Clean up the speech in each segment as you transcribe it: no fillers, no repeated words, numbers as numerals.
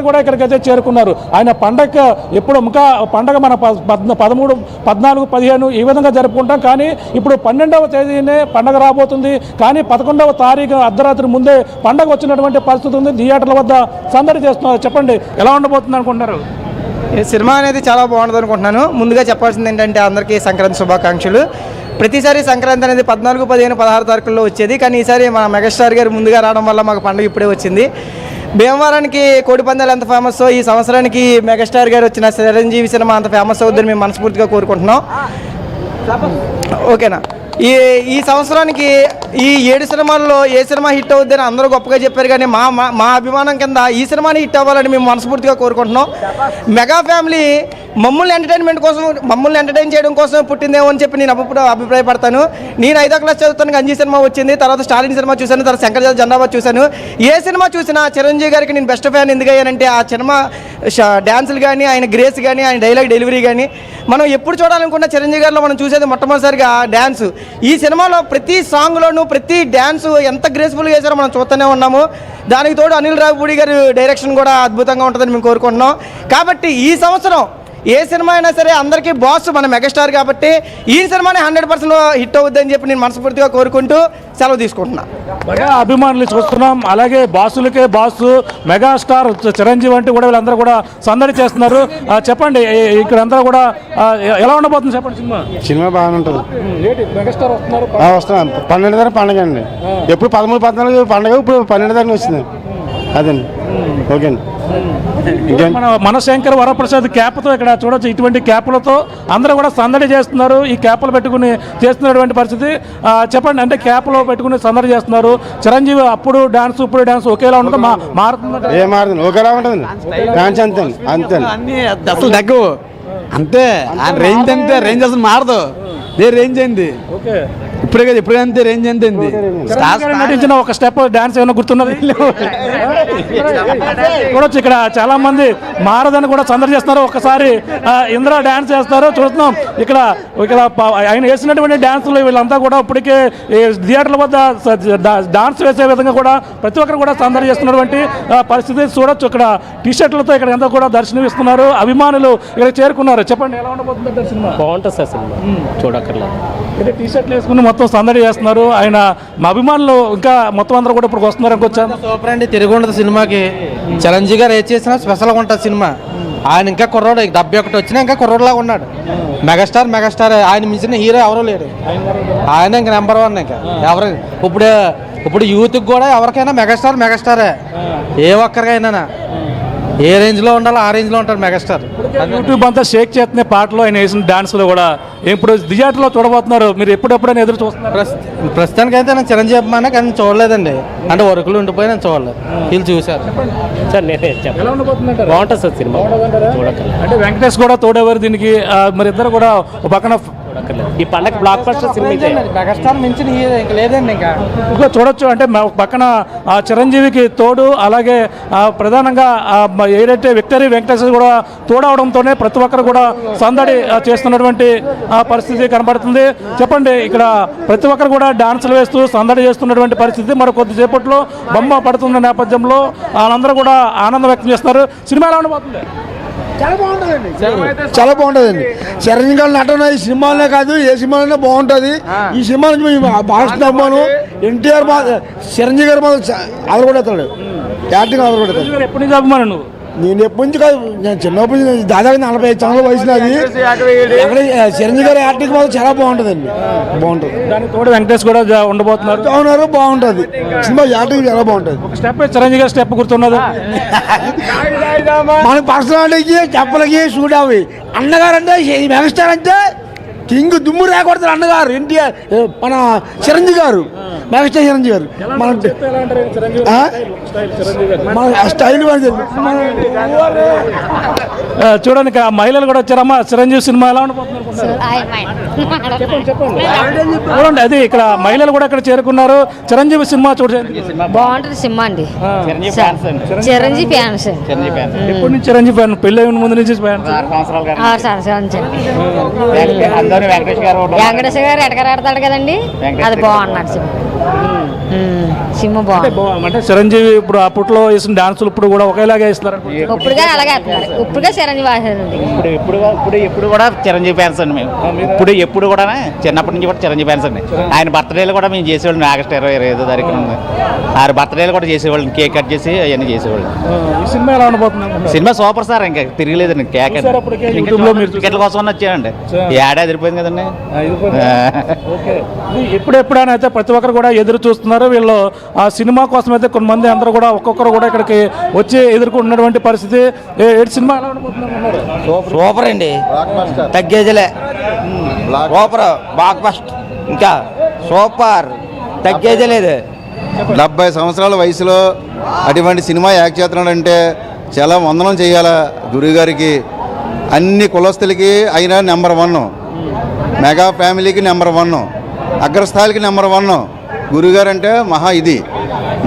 కూడా ఇక్కడికైతే చేరుకున్నారు. ఆయన పండగ ఎప్పుడు ఇంకా పండగ మన 13, 14, 15 ఈ విధంగా జరుపుకుంటాం. కానీ ఇప్పుడు 12వ తేదీనే పండగ రాబోతుంది. కానీ 11వ తారీఖు అర్ధరాత్రి ముందే పండగ వచ్చినటువంటి పరిస్థితి ఉంది. థియేటర్ల వద్ద సందడి చేస్తున్నారు. చెప్పండి, ఎలా ఉండబోతుంది అనుకుంటున్నారు? ఈ సినిమా అనేది చాలా బాగుంటుంది అనుకుంటున్నాను. ముందుగా చెప్పాల్సింది ఏంటంటే అందరికీ సంక్రాంతి శుభాకాంక్షలు. ప్రతిసారి సంక్రాంతి అనేది 14, 15, 16 తారీఖుల్లో వచ్చేది. కానీ ఈసారి మా మెగాస్టార్ గారు ముందుగా రావడం వల్ల మాకు పండుగ ఇప్పుడే వచ్చింది. భీమవరానికి కోడి పందాలు ఎంత ఫేమస్, ఈ సంవత్సరానికి మెగాస్టార్ గారు వచ్చిన చిరంజీవి సినిమా అంత ఫేమస్ అవుతుందని మేము మనస్ఫూర్తిగా కోరుకుంటున్నాం. ఓకేనా? ఈ సంవత్సరానికి ఈ 7 సినిమాల్లో ఏ సినిమా హిట్ అవుద్దని అందరూ గొప్పగా చెప్పారు. కానీ మా అభిమానం కింద ఈ సినిమాని హిట్ అవ్వాలని మేము మనస్ఫూర్తిగా కోరుకుంటున్నాం. మెగా ఫ్యామిలీ మమ్మల్ని ఎంటర్టైన్ చేయడం కోసం పుట్టిందేమో అని చెప్పి నేను అప్పుడు అభిప్రాయపడతాను. నేను 5వ క్లాస్ చదువుతాను, గంజీ సినిమా వచ్చింది, తర్వాత స్టాలిన్ సినిమా చూశాను, తర్వాత శంకర్ జెండాబాద్ చూశాను. ఏ సినిమా చూసినా చిరంజీవి గారికి నేను బెస్ట్ ఫ్యాన్. ఎందుకయ్యానంటే ఆ సినిమా డ్యాన్సులు కానీ, ఆయన గ్రేస్ కానీ, ఆయన డైలాగ్ డెలివరీ కానీ మనం ఎప్పుడు చూడాలనుకున్న చిరంజీవి గారిలో మనం చూసేది మొట్టమొదటిసారిగా డ్యాన్స్. ఈ సినిమాలో ప్రతి సాంగ్లోనూ ప్రతి డ్యాన్స్ ఎంత గ్రేస్ఫుల్గా చేశారో మనం చూస్తూనే ఉన్నాము. దానికి తోడు అనిల్ రావిపూడి గారి డైరెక్షన్ కూడా అద్భుతంగా ఉంటుందని మేము కోరుకుంటున్నాం. కాబట్టి ఈ సంవత్సరం ఏ సినిమా అయినా సరే అందరికీ బాస్ మన మెగాస్టార్. కాబట్టి ఈ సినిమాని 100% హిట్ అవుద్దని చెప్పి నేను మనస్ఫూర్తిగా కోరుకుంటూ సెలవు తీసుకుంటున్నా. మెగా అభిమానులు చూస్తున్నాం. అలాగే బాసులకే బాసు మెగాస్టార్ చిరంజీవి అంటే కూడా వీళ్ళందరూ కూడా సందడి చేస్తున్నారు. చెప్పండి, ఇక్కడ అంతా కూడా ఎలా ఉండబోతుంది చెప్పండి? సినిమా బాగానే ఉంటుంది. మెగాస్టార్ వస్తున్నారు, వస్తున్నాం. 12 తారీఖు పండుగ అండి. ఎప్పుడు 13, 14 పండుగ, ఇప్పుడు 12 తారీఖు వచ్చింది. అదండి. ఓకే అండి. మనశంకర్ వరప్రసాద్ క్యాప్తో ఇక్కడ చూడొచ్చు. ఇటువంటి క్యాప్లతో అందరూ కూడా సందడి చేస్తున్నారు. ఈ క్యాప్లు పెట్టుకుని చేస్తున్నటువంటి పరిస్థితి. చెప్పండి, అంటే క్యాప్లో పెట్టుకుని సందడి చేస్తున్నారు. చిరంజీవి అప్పుడు డాన్స్ ఇప్పుడు డాన్స్ ఒకేలా ఉంటుంది, మారుతుంది? ఏ మారుతుంది, ఒకేలా ఉంటుంది. డాన్స్ అంతే అంతే అన్ని అసలు తగ్గు అంతే. రేంజ్ అంతే, రేంజ్ అసలు మారదు. రేంజ్ అయింది ఇప్పుడే కదా, ఇప్పుడు అంతే రేంజ్ అంతే. నటించిన ఒక స్టెప్ డాన్స్ ఏమైనా గుర్తున్నది? చూడొచ్చు, ఇక్కడ చాలా మంది మారదని కూడా సందడి చేస్తున్నారు. ఒకసారి ఇంద్ర డాన్స్ చేస్తారు చూస్తున్నాం. ఇక్కడ ఆయన వేసినటువంటి డాన్సులు వీళ్ళంతా కూడా ఇప్పటికే థియేటర్ల వద్ద డాన్స్ వేసే విధంగా కూడా ప్రతి ఒక్కరు కూడా సందడి చేస్తున్నటువంటి పరిస్థితి చూడొచ్చు. ఇక్కడ టీషర్ట్లతో ఇక్కడ అంతా కూడా దర్శనమిస్తున్నారు. అభిమానులు ఇక్కడ చేరుకున్నారు. చెప్పండి, ఎలా ఉండబోతుంది దర్శనం? బాగుంటుంది సార్ సినిమా, చూడక్కర్లా. అంటే టీషర్ట్లు వేసుకుని మొత్తం సందడి చేస్తున్నారు. ఆయన మా అభిమానులు ఇంకా మొత్తం అందరూ కూడా ఇప్పుడు వస్తున్నారు అనుకోవచ్చా? సూపర్ అండి, తిరుగుండదు సినిమాకి. చిరంజీవి గారు ఏది చేసినా స్పెషల్గా ఉంటుంది సినిమా. ఆయన ఇంకా కుర్రోడు, 71 వచ్చినా ఇంకా కుర్రోడ్లాగా ఉన్నాడు. మెగాస్టార్ ఆయన మించిన హీరో ఎవరూ లేడు. ఆయన ఇంకా నెంబర్ 1. ఇంకా ఎవరు ఇప్పుడు యూత్కి కూడా ఎవరికైనా మెగాస్టారే. ఏ ఒక్కరికైనా ఏ రేంజ్లో ఉండాలో ఆ రేంజ్లో ఉంటాడు మెగాస్టార్. యూట్యూబ్ అంతా షేక్ చేస్తున్న పాటలు, ఆయన వేసిన డాన్స్లో కూడా ఇప్పుడు థియేటర్లో చూడబోతున్నారు. మీరు ఎప్పుడెప్పుడైనా ఎదురు చూస్తున్నారు? ప్రస్తుతానికి అయితే నేను చిరంజీవి అభిమానే, కానీ చూడలేదండి. అంటే వర్కులు ఉండిపోయి నేను చూడలేదు. వీళ్ళు చూశారు సార్. నేనే బాగుంటుంది సార్ సినిమా, చూడక్కర్లేదు. అంటే వెంకటేష్ కూడా తోడేవారు దీనికి. మరి ఇద్దరు కూడా ఒక పక్కన ఈ పండగ బ్లాక్ బస్టర్ సినిమా మెగాస్టార్ మించిన హీరో ఇంకా లేదండి. ఇంకా చూడొచ్చు. అంటే పక్కన చిరంజీవికి తోడు, అలాగే ప్రధానంగా ఏదైతే విక్టరీ వెంకటేశ్వర కూడా తోడవడంతోనే ప్రతి ఒక్కరు కూడా సందడి చేస్తున్నటువంటి పరిస్థితి కనబడుతుంది. చెప్పండి, ఇక్కడ ప్రతి ఒక్కరు కూడా డాన్సులు వేస్తూ సందడి చేస్తున్నటువంటి పరిస్థితి. మరి కొద్దిసేపట్లో బొమ్మ పడుతున్న నేపథ్యంలో వాళ్ళందరూ కూడా ఆనందం వ్యక్తం చేస్తున్నారు. సినిమా ఎలా ఉండబోతుంది? చాలా బాగుంటుందండి. చిరంజీవి గారి నటన ఈ సినిమాలనే కాదు, ఏ సినిమాలైనా బాగుంటుంది. ఈ సినిమా నుంచి మేము భావిస్తున్నాము. ఎన్టీఆర్ చిరంజీవి గారు అదరగొడతాడు, యాక్టింగ్ అదరగొడతాడు. ఎప్పటి నుంచి అభిమానం నువ్వు? నేను ఎప్పటి నుంచి కాదు, నేను చిన్నప్పటి నుంచి దాదాపు 45 సంవత్సరాల వయసులో అది చిరంజీవి గారి యాక్టింగ్ మాత్రం చాలా బాగుంటుందండి. బాగుంటుంది. దానికి తోడు వెంకటేష్ కూడా ఉండబోతున్నారు. బాగుంటుంది సినిమా, యాక్టింగ్ చాలా బాగుంటుంది. స్టెప్ చిరంజీవి గారి స్టెప్ గుర్తున్నది మన పర్సనాలిటీకి చెప్పలకి షూట్ అవి. అన్నగారు అంటే మెగాస్టార్ అంటే కింగ్ దుమ్ము రేకొడతారు అన్నగారు. ఎన్టీఆర్ మన చిరంజీవి గారు, మెగాస్టార్ చిరంజీవి గారు మన స్టైల్. చూడండి, మహిళలు కూడా వచ్చారమ్మా. చిరంజీవి సినిమా ఎలా ఉండబోతున్నారు? చూడండి, అది ఇక్కడ మహిళలు కూడా ఇక్కడ చేరుకున్నారు. చిరంజీవి సినిమా చూడండి, బాగుంటుంది సినిమా అండి. చిరంజీవి ఫ్యాన్స్. ఎప్పటి నుంచి చిరంజీవి ఫ్యాన్? పెళ్ళి ముందు నుంచి వెంకటేష్ గారు ఎటకరాడతాడు కదండి, అది బాగున్నాడు సినిమా. సినిమా అంటే బాగుంది. అంటే చిరంజీవి ఇప్పుడు అప్పట్లో వేసిన డాన్సులు ఇప్పుడు కూడా ఒకేలాగే ఇస్తున్నారు. ఇప్పుడుగా అలాగే వేస్తున్నారు. ఇప్పుడుగా చిరంజీవి వేస్తారండి. ఇప్పుడు కూడా చిరంజీవి ఫ్యాన్స్ అండి మేము. ఎప్పుడు కూడా చిన్నప్పటి నుంచి కూడా చిరంజీవి ఫ్యాన్స్ అండి. ఆయన బర్త్డేలు కూడా మేము చేసేవాళ్ళం. ఆగస్టు 25 తారీఖున ఉంది. ఆయన బర్త్డేలు కూడా చేసేవాళ్ళం. కేక్ కట్ చేసి అవన్నీ చేసేవాళ్ళం. ఈ సినిమా ఎలా ఉండబోతుంది? Cinema super sir. ఇంకా తిరిగిలేదండి. కేక్ యూట్యూబ్లో మీరు టికెట్ల కోసం వచ్చాయండి. ఏడాది అదిరిపోయింది కదండి. ఎప్పుడైనా అయితే ప్రతి ఒక్కరు కూడా ఎదురు చూస్తున్నారు. వీళ్ళు ఆ సినిమా కోసం అయితే కొంతమంది అందరూ కూడా ఒక్కొక్కరు కూడా ఇక్కడికి వచ్చి ఎదుర్కొన్నటువంటి పరిస్థితి. ఏడు సినిమా ఎలా ఉండబోతుంది? సూపర్ అండి, తగ్గేదిలే. సూపర్, బాక్ బస్ట్, ఇంకా సూపర్, తగ్గేదే లేదు. 70 సంవత్సరాల వయసులో అటువంటి సినిమా యాక్ట్ చేస్తున్నాడంటే చాలా వందనం చేయాలా గురువుగారికి. అన్ని కులస్తులకి అయినా నెంబర్ 1, మెగా ఫ్యామిలీకి నెంబర్ 1, అగ్రస్థాయికి నెంబర్ 1 గురుగారు అంటే మహా. ఇది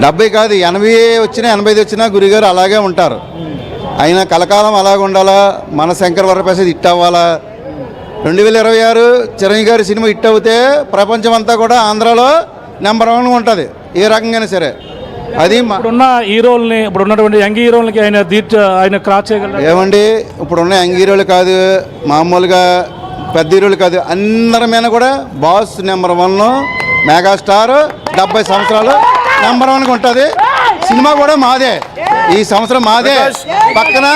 70 కాదు 80 వచ్చినా 85 వచ్చినా గురుగారు అలాగే ఉంటారు. ఆయన కలకాలం అలాగే ఉండాలా. మన శంకర్ వరప్రసాద్ హిట్ అవ్వాలా. 2026 చిరంజీవి గారి సినిమా హిట్ అవుతే ప్రపంచం అంతా కూడా ఆంధ్రాలో నెంబర్ 1 ఉంటుంది, ఏ రకంగానే సరే. అది ఇప్పుడున్న హీరోల్ని, ఇప్పుడు ఉన్నటువంటి యంగ్ హీరోలకి ఆయన క్రాస్ చేయగలరు. ఏమండి, ఇప్పుడున్న యంగ్ హీరోలు కాదు, మామూలుగా పెద్ద హీరోలు కాదు, అందరి మీద కూడా బాస్ నెంబర్ 1, మెగాస్టార్ 70 సంవత్సరాలు నెంబర్ 1గా ఉంటుంది. సినిమా కూడా మాదే, ఈ సంవత్సరం మాదే. పక్కన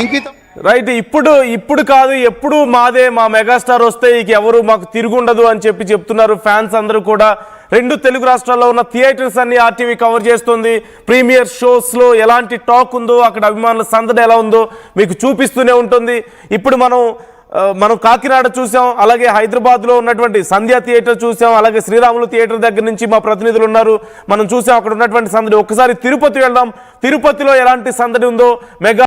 ఇంకిత రైట్. ఇప్పుడు కాదు, ఎప్పుడు మాదే, మా మెగాస్టార్ వస్తే ఇక ఎవరు మాకు తిరుగుండదు అని చెప్తున్నారు ఫ్యాన్స్ అందరూ కూడా. 2 తెలుగు రాష్ట్రాల్లో ఉన్న థియేటర్స్ అన్ని ఆర్టీవీ కవర్ చేస్తుంది. ప్రీమియర్ షోస్లో ఎలాంటి టాక్ ఉందో, అక్కడ అభిమానుల సందడి ఎలా ఉందో మీకు చూపిస్తూనే ఉంటుంది. ఇప్పుడు మనం కాకినాడ చూసాం, అలాగే హైదరాబాద్లో ఉన్నటువంటి సంధ్యా థియేటర్ చూసాం, అలాగే శ్రీరాములు థియేటర్ దగ్గర నుంచి మా ప్రతినిధులు ఉన్నారు, మనం చూసాం అక్కడ ఉన్నటువంటి సందడి. ఒక్కసారి తిరుపతి వెళ్దాం. తిరుపతిలో ఎలాంటి సందడి ఉందో, మెగా